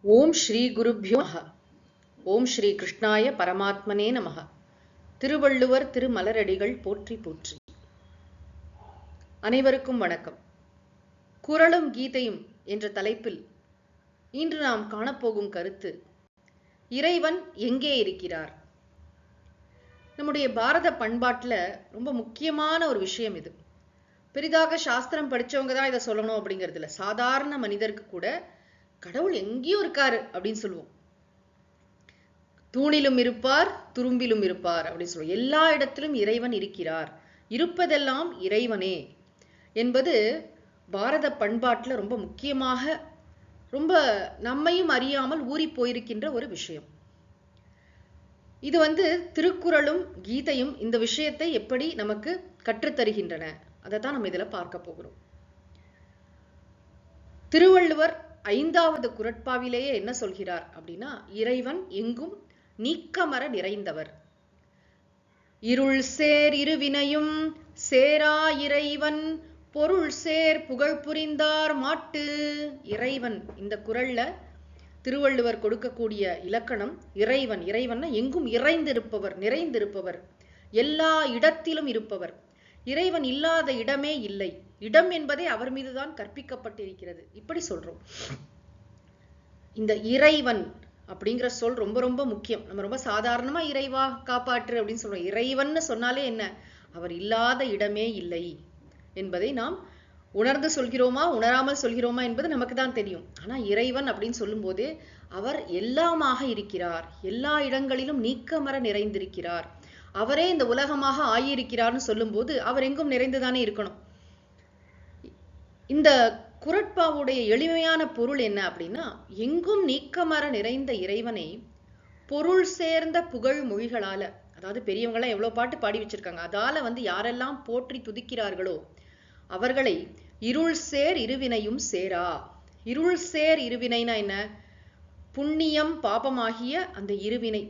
ஓம் ஸ்ரீ குருப்யோ நமः. ஓம் ஸ்ரீ கிருஷ்ணாய பரமாத்மனே நமः. திருவள்ளுவர் திருமலரடிகள் போற்றி போற்றி. அனைவருக்கும் வணக்கம். குறளும் கீதையும் என்ற தலைப்பில் இன்று நாம் காணப்போகும் கருத்து, இறைவன் எங்கே இருக்கிறார்? நம்முடைய பாரத பண்பாட்டுல ரொம்ப முக்கியமான ஒரு விஷயம் இது. பெரிதாக சாஸ்திரம் படிச்சவங்க தான் இதை சொல்லணும் அப்படிங்கிறது இல்லை. சாதாரண மனிதருக்கு கூட கடவுள் எங்கேயும் இருக்காரு அப்படின்னு சொல்லுவோம். தூணிலும் இருப்பார், துரும்பிலும் இருப்பார் அப்படின்னு சொல்லுவோம். எல்லா இடத்திலும் இறைவன் இருக்கிறார், இருப்பதெல்லாம் இறைவனே என்பது பாரத பண்பாட்டுல ரொம்ப முக்கியமாக, ரொம்ப நம்மையும் அறியாமல் ஊறி போயிருக்கின்ற ஒரு விஷயம். இது திருக்குறளும் கீதையும் இந்த விஷயத்தை எப்படி நமக்கு கற்றுத்தருகின்றன, அதை தான் நம்ம இதுல பார்க்க போகிறோம். திருவள்ளுவர் 5வது குறட்பாவிலேயே என்ன சொல்கிறார் அப்படின்னா, இறைவன் எங்கும் நீக்கமர நிறைந்தவர். இருள் சேர் இருவினையும் சேரா இறைவன் பொருள் சேர் புகழ் புரிந்தார் மாட்டு. இறைவன், இந்த குறள்ல திருவள்ளுவர் கொடுக்கக்கூடிய இலக்கணம் இறைவன். இறைவன் எங்கும் இறைந்திருப்பவர், நிறைந்திருப்பவர், எல்லா இடத்திலும் இருப்பவர். இறைவன் இல்லாத இடமே இல்லை. இடம் என்பதே அவர் மீதுதான் கற்பிக்கப்பட்டிருக்கிறது. இப்படி சொல்றோம். இந்த இறைவன் அப்படிங்கிற சொல் ரொம்ப ரொம்ப முக்கியம். நம்ம ரொம்ப சாதாரணமா இறைவா காப்பாற்று அப்படின்னு சொல்றோம். இறைவன் சொன்னாலே என்ன, அவர் இல்லாத இடமே இல்லை என்பதை நாம் உணர்ந்து சொல்கிறோமா உணராமல் சொல்கிறோமா என்பது நமக்கு தான் தெரியும். ஆனா இறைவன் அப்படின்னு சொல்லும் போதே அவர் எல்லாமாக இருக்கிறார், எல்லா இடங்களிலும் நீக்கமர நிறைந்திருக்கிறார், அவரே இந்த உலகமாக ஆகியிருக்கிறார்னு சொல்லும் போது அவர் எங்கும் நிறைந்துதானே இருக்கணும். இந்த குறட்பாவுடைய எளிமையான பொருள் என்ன அப்படின்னா, எங்கும் நீக்கமர நிறைந்த இறைவனை பொருள் சேர்ந்த புகழ் மொழிகளால, அதாவது பெரியவங்களாம் எவ்வளவு பாட்டு பாடி வச்சிருக்காங்க, அதால யாரெல்லாம் போற்றி துதிக்கிறார்களோ அவர்களை இருள் சேர் இருவினையும் சேரா. இருள் சேர் இருவினைனா என்ன? புண்ணியம் பாபமாகிய அந்த இருவினை,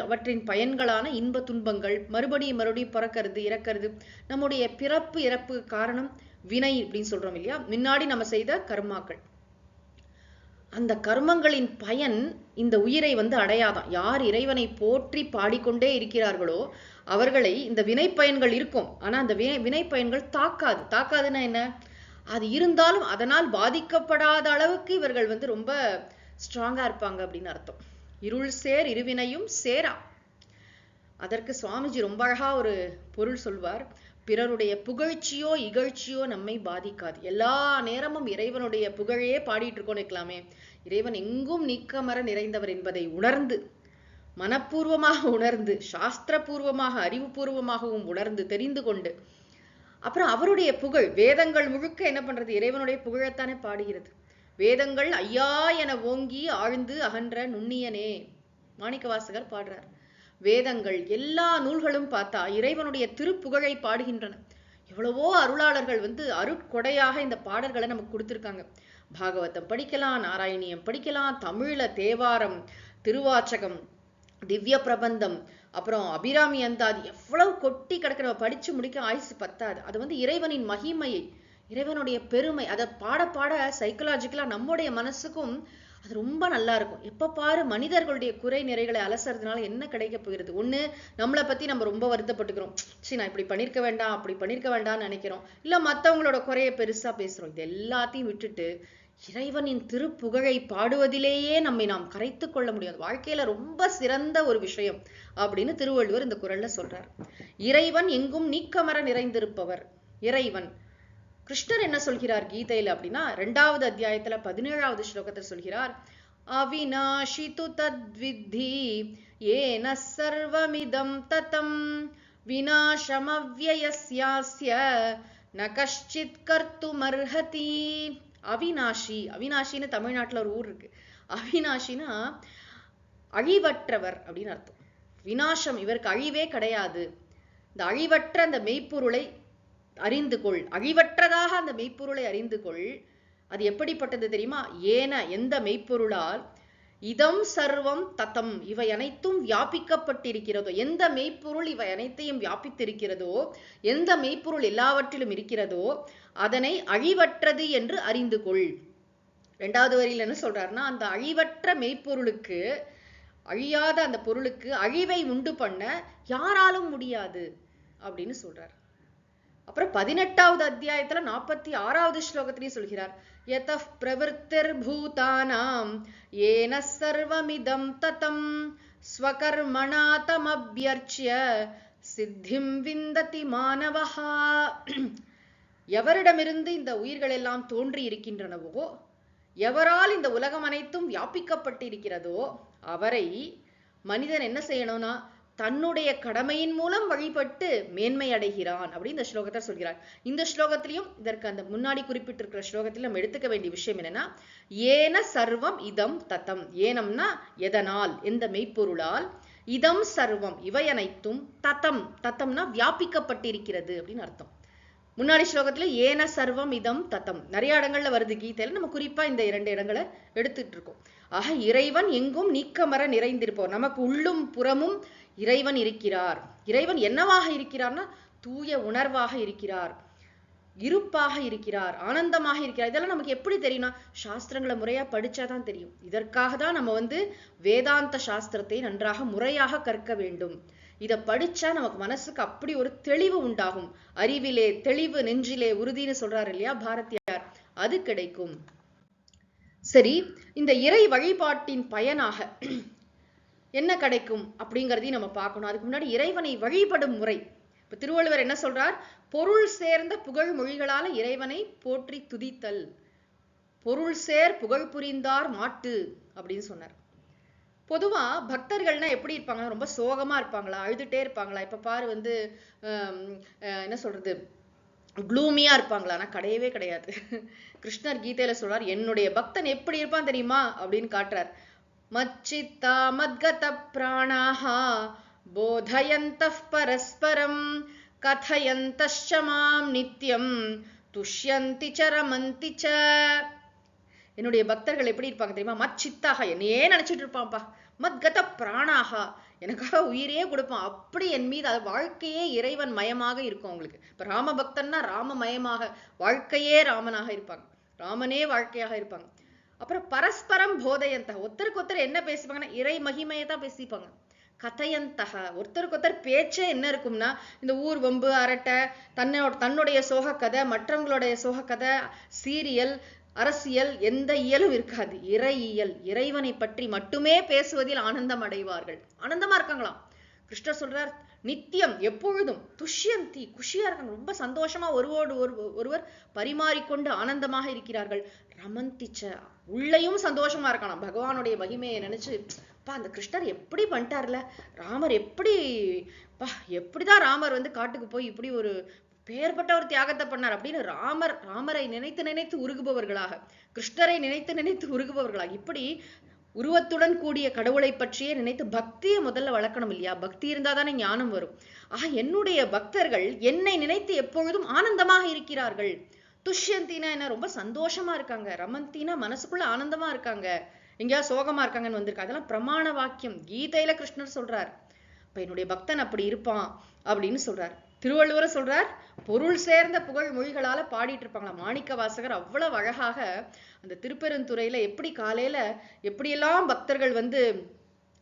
அவற்றின் பயன்களான இன்ப துன்பங்கள், மறுபடியும் பிறக்கிறது இறக்கிறது, நம்முடைய பிறப்பு இறப்பு காரணம் வினை அப்படின்னு சொல்றோம் இல்லையா, முன்னாடி நம்ம செய்த கர்மாக்கள். அந்த கர்மங்களின் பயன் இந்த உயிரை அடையாதான். யார் இறைவனை போற்றி பாடிக்கொண்டே இருக்கிறார்களோ அவர்களை இந்த வினை பயன்கள் இருக்கும், ஆனா அந்த வினை பயன்கள் தாக்காது. தாக்காதுன்னா என்ன? அது இருந்தாலும் அதனால் பாதிக்கப்படாத அளவுக்கு இவர்கள் ரொம்ப ஸ்ட்ராங்கா இருப்பாங்க அப்படின்னு அர்த்தம். இருள் சேர் இருவினையும் சேரா. அதற்கு சுவாமிஜி ரொம்ப அழகா ஒரு பொருள் சொல்வார். பிறருடைய புகழ்ச்சியோ இகழ்ச்சியோ நம்மை பாதிக்காது. எல்லா நேரமும் இறைவனுடைய புகழையே பாடிட்டு இருக்கோம் இருக்கலாமே. இறைவன் எங்கும் நீக்கமர நிறைந்தவர் என்பதை உணர்ந்து, மனப்பூர்வமாக உணர்ந்து, சாஸ்திரபூர்வமாக அறிவுபூர்வமாகவும் உணர்ந்து தெரிந்து கொண்டு, அப்புறம் அவருடைய புகழ், வேதங்கள் முழுக்க என்ன பண்றது? இறைவனுடைய புகழத்தானே பாடுகிறது. வேதங்கள் ஐயா என ஓங்கி ஆழ்ந்து அகன்ற நுண்ணியனே, மாணிக்கவாசகர் பாடுறார். வேதங்கள் எல்லா நூல்களும் பார்த்தா இறைவனுடைய திருப்புகழை பாடுகின்றன. எவ்வளவோ அருளாளர்கள் அருட்கொடையாக இந்த பாடல்களை நமக்கு கொடுத்திருக்காங்க. பாகவதம் படிக்கலாம், நாராயணியம் படிக்கலாம், தமிழ்ல தேவாரம், திருவாச்சகம், திவ்ய பிரபந்தம், அப்புறம் அபிராமி அந்தாதி, எவ்வளவு கொட்டி கிடக்கிற, படிச்சு முடிக்க ஆயுசு பத்தாது. அது இறைவனின் மகிமையை, இறைவனுடைய பெருமை, அதை பாட பாட சைக்கலாஜிக்கலா நம்முடைய மனசுக்கும் அது ரொம்ப நல்லா இருக்கும். எப்ப பாரு மனிதர்களுடைய குறை நிறைகளை அலசறதுனால என்ன கிடைக்க போகிறது? ஒண்ணு, நம்மளை பத்தி நம்ம ரொம்ப வருத்தப்பட்டுக்கிறோம். சரி, நான் இப்படி பண்ணிருக்க வேண்டாம், அப்படி பண்ணிருக்க வேண்டாம்னு நினைக்கிறோம். இல்ல மத்தவங்களோட குறைய பெருசா பேசுறோம். இது எல்லாத்தையும் விட்டுட்டு இறைவனின் திருப்புகழை பாடுவதிலேயே நம்மை நாம் கரைத்து கொள்ள முடியாது. வாழ்க்கையில ரொம்ப சிறந்த ஒரு விஷயம் அப்படின்னு திருவள்ளுவர் இந்த குறள்ல சொல்றார். இறைவன் எங்கும் நீக்கமர நிறைந்திருப்பவர் இறைவன். கிருஷ்ணர் என்ன சொல்கிறார் கீதையில அப்படின்னா, 2வது அத்தியாயத்துல 17வது ஸ்லோகத்தில் சொல்கிறார், அவிநாஷி து தத்வித்தி ஏன சர்வமிதம் ததம் விநாசமவ்யயஸ்யாஸ்ய ந கஷ்சித் கர்த்துமர்ஹதி. அவிநாஷி, அவிநாஷின்னு தமிழ்நாட்டுல ஒரு ஊர் இருக்கு. அவிநாஷினா அழிவற்றவர் அப்படின்னு அர்த்தம். விநாசம், இவருக்கு அழிவே கிடையாது. இந்த அழிவற்ற அந்த மெய்ப்பொருளை அறிந்து கொள், அழிவற்றதாக அந்த மெய்ப்பொருளை அறிந்து கொள். அது எப்படிப்பட்டது தெரியுமா? ஏன, எந்த மெய்ப்பொருளால், இதம் சர்வம் தத்தம், இவை அனைத்தும் வியாபிக்கப்பட்டிருக்கிறதோ, எந்த மெய்ப்பொருள் இவை அனைத்தையும் வியாபித்திருக்கிறதோ, எந்த மெய்ப்பொருள் எல்லாவற்றிலும் இருக்கிறதோ அதனை அழிவற்றது என்று அறிந்து கொள். 2வது வரியில என்ன சொல்றாருன்னா, அந்த அழிவற்ற மெய்ப்பொருளுக்கு, அழியாத அந்த பொருளுக்கு அழிவை உண்டு பண்ண யாராலும் முடியாது அப்படின்னு சொல்றார். அப்புறம் 18வது அத்தியாயத்துல 46வது ஸ்லோகத்திலையும் சொல்கிறார், யதஃ பிரவருத்திர் பூதானாம் ஏன சர்வமிதம் ததம் ஸ்வகர்மணா தமப்யர்ச்ய சித்திம் விந்ததி மானவஹா. எவரிடமிருந்து இந்த உயிர்கள் எல்லாம் தோன்றி இருக்கின்றனவோ, எவரால் இந்த உலகம் அனைத்தும் வியாபிக்கப்பட்டிருக்கிறதோ அவரை மனிதன் என்ன செய்யணும்னா தன்னுடைய கடமையின் மூலம் வழிபட்டு மேன்மை அடைகிறான் அப்படின்னு இந்த ஸ்லோகத்தை சொல்கிறார். இந்த ஸ்லோகத்திலையும் இதற்கு அந்த முன்னாடி குறிப்பிட்டிருக்கிற ஸ்லோகத்தில் நம்ம எடுத்துக்க வேண்டிய விஷயம் என்னன்னா, ஏன சர்வம் இதம் தத்தம். ஏனம்னா எதனால், எந்த மெய்ப்பொருளால், இதம் சர்வம் இவை அனைத்தும், தத்தம் தத்தம்னா வியாபிக்கப்பட்டிருக்கிறது அப்படின்னு அர்த்தம். முன்னாடி ஸ்லோகத்துல ஏன சர்வம் இதம் தத்தம் நிறைய இடங்கள்ல வருது கீதையில, நம்ம குறிப்பா இந்த 2 இடங்களை எடுத்துட்டு இருக்கோம். ஆக இறைவன் எங்கும் நீக்கமர நிறைந்திருப்போம். நமக்கு உள்ளும் புறமும் இறைவன் இருக்கிறார். இறைவன் என்னவாக இருக்கிறார்னா தூய உணர்வாக இருக்கிறார், இருப்பாக இருக்கிறார், ஆனந்தமாக இருக்கிறார். இதெல்லாம் நமக்கு எப்படி தெரியும்னா சாஸ்திரங்களை முறையா படிச்சாதான் தெரியும். இதற்காக தான் நம்ம வேதாந்த சாஸ்திரத்தை நன்றாக முறையாக கற்க வேண்டும். இதை படிச்சா நமக்கு மனசுக்கு அப்படி ஒரு தெளிவு உண்டாகும். அறிவிலே தெளிவு, நெஞ்சிலே உறுதினு சொல்றாரு இல்லையா பாரதியார், அது கிடைக்கும். சரி, இந்த இறை வழிபாட்டின் பயனாக என்ன கிடைக்கும் அப்படிங்கிறதையும் நம்ம பார்க்கணும். அதுக்கு முன்னாடி இறைவனை வழிபடும் முறை. இப்ப திருவள்ளுவர் என்ன சொல்றார், பொருள் சேர்ந்த புகழ் மொழிகளால இறைவனை போற்றி துதித்தல். பொருள் சேர் புகழ் புரிந்தார் மாட்டு அப்படின்னு சொன்னார். பொதுவா பக்தர்கள்னா எப்படி இருப்பாங்க, ரொம்ப சோகமா இருப்பாங்களா, அழுதுட்டே இருப்பாங்களா, இப்ப பாரு என்ன சொல்றது க்ளூமியா இருப்பாங்களா? ஆனா கிடையவே கிடையாது. கிருஷ்ணர் கீதையில சொல்றார், என்னுடைய பக்தன் எப்படி இருப்பான் தெரியுமா அப்படின்னு காட்டுறார். மச்சித்தா மத்கத பிராணாஹா போதயந்தஃ பரஸ்பரம் கதயந்தஸ்ச மாம் நித்யம் துஷ்யந்தி ச ரமந்தி ச. என்னுடைய பக்தர்கள் எப்படி இருப்பாங்க தெரியுமா? மச்சித்தாக, என்னையே நினைச்சிட்டு இருப்பான்ப்பா. மத்கத பிராணாகா, எனக்காக உயிரே கொடுப்பான். அப்படி என் மீது அது வாழ்க்கையே இறைவன் மயமாக இருக்கும் அவங்களுக்கு. இப்ப ராம பக்தன்னா ராமமயமாக, வாழ்க்கையே ராமனாக இருப்பாங்க, ராமனே வாழ்க்கையாக இருப்பாங்க. அப்புறம் பரஸ்பரம் போதயந்த, ஒருத்தருக்கு ஒருத்தர் என்ன பேசிப்பாங்கன்னா இறை மகிமையை தான் பேசிப்பாங்க. கதையந்தக, ஒருத்தருக்கு ஒருத்தர் பேச்சே என்ன இருக்கும்னா இந்த ஊர் வம்பு அரட்டை, தன்னுடைய சோக கதை, மற்றவங்களுடைய சோக கதை, சீரியல், அரசியல், எந்த இயலும் இருக்காது. இறையியல், இறைவனை பற்றி மட்டுமே பேசுவதில் ஆனந்தம் அடைவார்கள். ஆனந்தமா இருக்காங்களாம். கிருஷ்ணர் சொல்றார், நித்தியம் எப்பொழுதும் துஷ்யந்தி, குஷியா இருக்காங்க, ரொம்ப சந்தோஷமா ஒருவர் பரிமாறிக்கொண்டு ஆனந்தமாக இருக்கிறார்கள். ரமந்திச்ச, உள்ளையும் சந்தோஷமா இருக்கானாம். பகவானுடைய மகிமையை நினைச்சு, அந்த கிருஷ்ணர் எப்படி பண்ணிட்டார்ல, ராமர் எப்படிதான் ராமர் காட்டுக்கு போய் இப்படி ஒரு பேர்பட்ட ஒரு தியாகத்தை பண்ணார் அப்படின்னு ராமரை நினைத்து நினைத்து உருகுபவர்களாக, கிருஷ்ணரை நினைத்து நினைத்து உருகுபவர்களாக, இப்படி உருவத்துடன் கூடிய கடவுளை பற்றியே நினைத்து பக்தியை முதல்ல வளர்க்கணும் இல்லையா? பக்தி இருந்தாதானே ஞானம் வரும். என்னுடைய பக்தர்கள் என்னை நினைத்து எப்பொழுதும் ஆனந்தமாக இருக்கிறார்கள். துஷ்யந்தினா என்ன, ரொம்ப சந்தோஷமா இருக்காங்க. ரமந்தினா மனசுக்குள்ள ஆனந்தமா இருக்காங்க, எங்கேயாவது சோகமா இருக்காங்கன்னு வந்திருக்காங்க. அதெல்லாம் பிரமாண வாக்கியம், கீதையில கிருஷ்ணர் சொல்றார். இப்ப என்னுடைய பக்தன் அப்படி இருப்பான் அப்படின்னு சொல்றார். திருவள்ளுவர் சொல்றார், பொருள் சேர்ந்த புகழ் மொழிகளால பாடிட்டு இருப்பாங்களா. மாணிக்க வாசகர் அவ்வளவு அழகாக அந்த திருப்பெருந்துறையில எப்படி காலையில எப்படியெல்லாம் பக்தர்கள்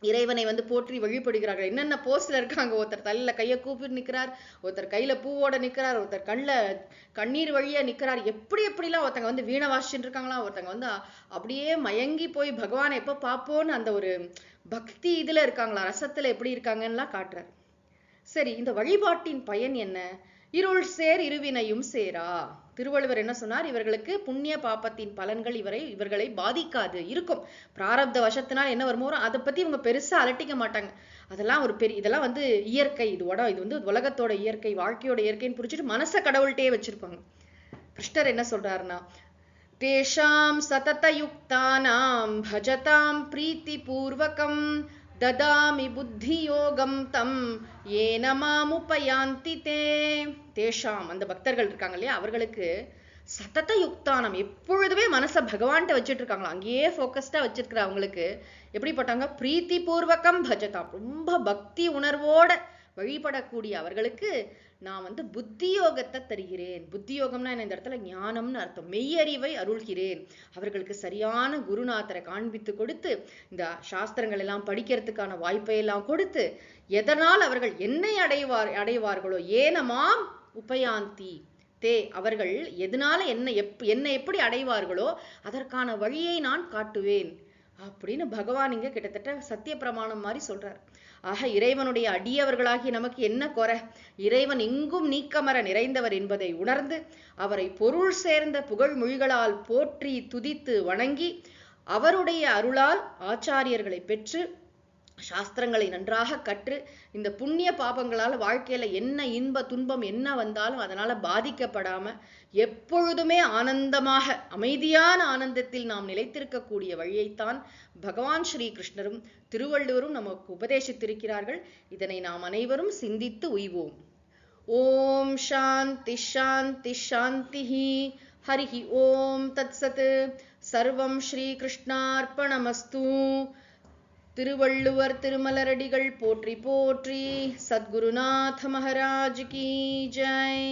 இறைவனை போற்றி வழிபடுகிறார்கள். என்னென்ன போஸ்ல இருக்காங்க. ஒருத்தர் தலையில கையை கூப்பிட்டு நிக்கிறார், ஒருத்தர் கையில பூவோட நிக்கிறார், ஒருத்தர் கண்ணீர் வழியா நிக்கிறார். எப்படிலாம் ஒருத்தங்க வீணை வாசிச்சுட்டு இருக்காங்களாம். ஒருத்தங்க அப்படியே மயங்கி போய் பகவானை எப்ப பார்ப்போன்னு அந்த ஒரு பக்தி இதுல இருக்காங்களா, ரசத்துல எப்படி இருக்காங்கன்னு காட்டுறார். சரி, இந்த வழிபாட்டின் பயன் என்ன? இருள் சேர் இருவினையும் சேரா. திருவள்ளுவர் என்ன சொன்னார், இவர்களுக்கு புண்ணிய பாப்பத்தின் பலன்கள் இவர்களை பாதிக்காது. இருக்கும், பிராரப்த வசத்தினால் என்ன வருமோ அதை பத்தி இவங்க பெருசா அலட்டிக்க மாட்டாங்க. அதெல்லாம் இதெல்லாம் இயற்கை, இது உலகத்தோட இயற்கை, வாழ்க்கையோட இயற்கைன்னு புரிச்சுட்டு மனச கடவுள்கிட்டே வச்சிருப்பாங்க. கிருஷ்ணர் என்ன சொல்றாருன்னா, தேஷாம் சதத யுக்தானாம் பஜதாம் பிரீத்தி பூர்வகம் ததாமி புத்தி யோகம் தம் ஏன மாமுபயாந்தி தே. தேஷாம், அந்த பக்தர்கள் இருக்காங்க இல்லையா, அவர்களுக்கு சதத யுக்தானம், எப்பொழுதுமே மனச பகவான்கிட்ட வச்சுட்டு இருக்காங்களா, அங்கேயே போக்கஸ்டா வச்சிருக்கிற அவங்களுக்கு எப்படி போட்டாங்க, பிரீத்தி பூர்வகம் பஜதாம், ரொம்ப பக்தி உணர்வோட வழிபடக்கூடிய அவர்களுக்கு நான் வந்து புத்தியோகத்தை தருகிறேன். புத்தியோகம்னா என்ன, இந்த இடத்துல ஞானம்னு அர்த்தம். மெய்யறிவை அருள்கிறேன். அவர்களுக்கு சரியான குருநாதரை காண்பித்து கொடுத்து, இந்த சாஸ்திரங்கள் எல்லாம் படிக்கிறதுக்கான வாய்ப்பை எல்லாம் கொடுத்து, எதனால் அவர்கள் என்னை அடைவார்களோ, ஏனமாம் உபயாந்தி தே, அவர்கள் எதனால என்னை எப்படி அடைவார்களோ அதற்கான வழியை நான் காட்டுவேன் அப்படின்னு பகவான் இங்க கிட்டத்தட்ட சத்திய பிரமாணம் மாதிரி சொல்றார். ஆக இறைவனுடைய அடியவர்களாகி நமக்கு என்ன குறை? இறைவன் எங்கும் நீக்கமர நிறைந்தவர் என்பதை உணர்ந்து அவரை பொருள் சேர்ந்த புகழ் மொழிகளால் போற்றி துதித்து வணங்கி அவருடைய அருளால் ஆச்சாரியர்களை பெற்று சாஸ்திரங்களை நன்றாக கற்று இந்த புண்ணிய பாபங்களால் வாழ்க்கையில என்ன இன்ப துன்பம் என்ன வந்தாலும் அதனால பாதிக்கப்படாம எப்பொழுதுமே ஆனந்தமாக அமைதியான ஆனந்தத்தில் நாம் நிலைத்திருக்கக்கூடிய வழியைத்தான் பகவான் ஸ்ரீ கிருஷ்ணரும் திருவள்ளுவரும் நமக்கு உபதேசித்திருக்கிறார்கள். இதனை நாம் அனைவரும் சிந்தித்து உய்வோம். ஓம் சாந்தி சாந்தி சாந்தி. ஹரிஹி ஓம் தத்சத். சர்வம் ஸ்ரீ கிருஷ்ணார்ப்பணமஸ்து. திருவள்ளுவர் திருமலரடிகள் போற்றி போற்றி. சத்குருநாத மகாராஜ் கி ஜெய்.